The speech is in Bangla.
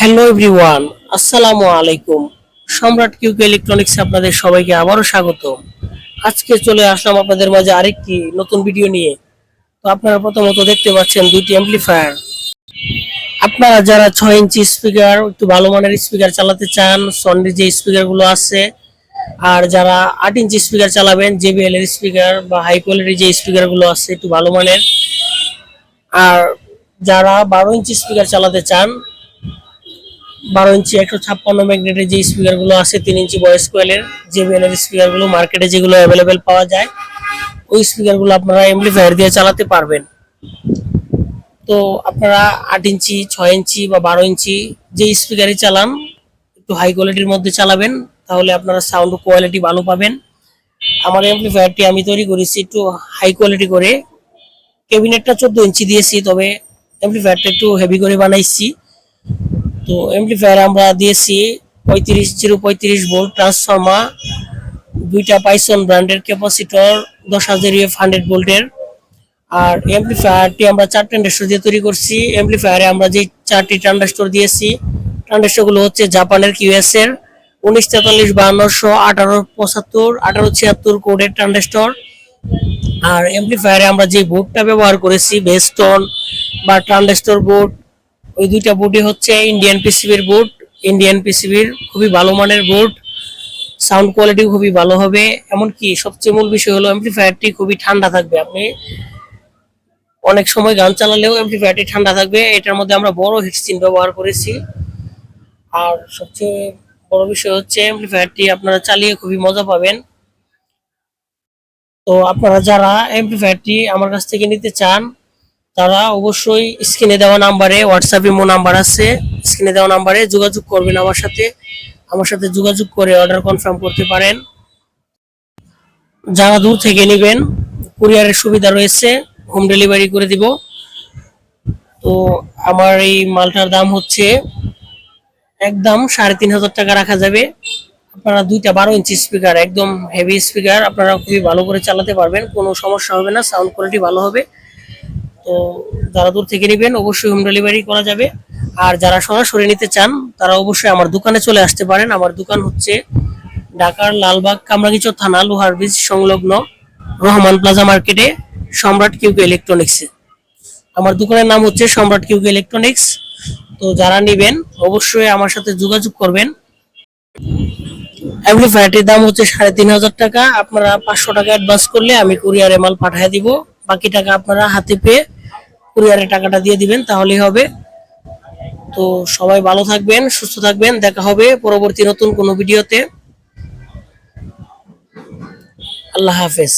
হ্যালো এভরিওয়ান, আসসালামু আলাইকুম। সম্রাট কিউকে ইলেকট্রনিক্সে আপনাদের সবাইকে আবারও স্বাগত। আজকে চলে আসলাম আপনাদের মাঝে আরেকটি নতুন ভিডিও নিয়ে। তো আপনারা প্রথমত দেখতে পাচ্ছেন দুইটি অ্যাম্পলিফায়ার। আপনারা যারা 6 ইঞ্চি স্পিকার, একটু ভালো মানের স্পিকার চালাতে চান, সনির যে স্পিকারগুলো আছে, আর যারা 8 ইঞ্চি স্পিকার চালাবেন, জেবিএল এর স্পিকার বা হাই কোয়ালিটির যে স্পিকারগুলো আছে একটু ভালো মানের, আর যারা 12 ইঞ্চি স্পিকার চালাতে চান, 12 ইঞ্চি 156 ম্যাগনেটের যে স্পিকার গুলো আছে, 3 ইঞ্চি ভয়েস কোয়েলের জেবিএল এর স্পিকার গুলো মার্কেটে যেগুলো অ্যাভেলেবেল পাওয়া যায়, ওই স্পিকার গুলো আপনারা এমপ্লিফায়ার দিয়ে চালাতে পারবেন। তো আপনারা 8 ইঞ্চি, 6 ইঞ্চি বা 12 ইঞ্চি যে স্পিকারই চালান, একটু হাই কোয়ালিটির মধ্যে চালাবেন, তাহলে আপনারা সাউন্ড কোয়ালিটি ভালো পাবেন। আমার এমপ্লিফায়ারটি আমি তৈরি করেছি একটু হাই কোয়ালিটি করে। ক্যাবিনেটটা 14 ইঞ্চি দিয়েছি, তবে এমপ্লিফায়ারটা একটু হেভি করে বানাইছি। তো এমপ্লিফায়ার আমরা দিয়েছি 35 035 ভোল্ট ট্রান্সফর্মার, দুইটা পাইসন ব্র্যান্ডের ক্যাপাসিটর 10,000 ইউএফ 100 ভোল্টের। আর এমপ্লিফায়ারটি আমরা 4 ট্রানজিস্টর দিয়ে তৈরি করছি। এমপ্লিফায়ারে আমরা যে 4টি ট্রানজিস্টর দিয়েছি, ট্রানজিস্টরগুলো হচ্ছে জাপানের কিউএস এর 1943 5200 1875 1876 কোডের ট্রানজিস্টর। আর এমপ্লিফায়ারে আমরা যে বোর্ডটা ব্যবহার করেছি, বেস্টন বা ট্রানজিস্টর বোর্ড, ওই দুইটা বোর্ডই হচ্ছে ইন্ডিয়ান পিসিবির বোর্ড। ইন্ডিয়ান পিসিবির খুবই ভালো মানের বোর্ড, সাউন্ড কোয়ালিটি খুবই ভালো হবে। এমনকি সবচেয়ে মূল বিষয় হলো এমপ্লিফায়ারটি খুবই ঠান্ডা থাকবে। আপনি অনেক সময় গান চালালেও এমপ্লিফায়ারটি ঠান্ডা থাকবে। এটার মধ্যে আমরা বড় হিটসিন ব্যবহার করেছি। আর সবচেয়ে বড় বিষয় হচ্ছে এমপ্লিফায়ারটি আপনারা চালিয়ে খুবই মজা পাবেন। তো আপনারা যারা এমপ্লিফায়ারটি আমার কাছ থেকে নিতে চান, তারা অবশ্যই স্ক্রিনে দেওয়া নাম্বারে, হোয়াটসঅ্যাপ ইমো নাম্বার আছে, স্ক্রিনে দেওয়া নাম্বারে যোগাযোগ করবেন আমার সাথে যোগাযোগ করে অর্ডার কনফার্ম করতে পারেন। যারা দূর থেকে নেবেন, কুরিয়ারের সুবিধা রয়েছে, হোম ডেলিভারি করে দিব। তো আমার এই মালটার দাম হচ্ছে একদম 3,500 টাকা রাখা যাবে। আপনারা দুইটা 12 ইঞ্চি স্পিকার, একদম হেভি স্পিকার, আপনারা খুবই ভালো করে চালাতে পারবেন, কোনো সমস্যা হবে না, সাউন্ড কোয়ালিটি ভালো হবে। তো যারা দূর থেকে নেবেন অবশ্যই হোম ডেলিভারি করা যাবে। আর যারা সরাসরি নিতে চান, তারা অবশ্যই আমার দোকানে চলে আসতে পারেন। আমার দোকান হচ্ছে ঢাকার লালবাগ কামরাঙ্গীরচর থানা, লোহার ব্রিজ সংলগ্ন রহমান প্লাজা মার্কেটে, সম্রাট কিউকে ইলেকট্রনিক্সে। আমার দোকানের নাম হচ্ছে সম্রাট কিউকে ইলেকট্রনিক্স। তো যারা নেবেন অবশ্যই আমার সাথে যোগাযোগ করবেন। অ্যাম্পলিফায়ারটির দাম হচ্ছে 3,500 টাকা। আপনারা 500 টাকা অ্যাডভান্স করলে আমি কুরিয়ারে মাল পাঠিয়ে দিব। বাকি টাকা আপনারা হাতে পেয়ে কুরিয়ারে টাকাটা দিয়ে দিবেন, তাহলেই হবে। তো সবাই ভালো থাকবেন, সুস্থ থাকবেন, দেখা হবে পরবর্তী নতুন কোনো ভিডিওতে। আল্লাহ হাফেজ।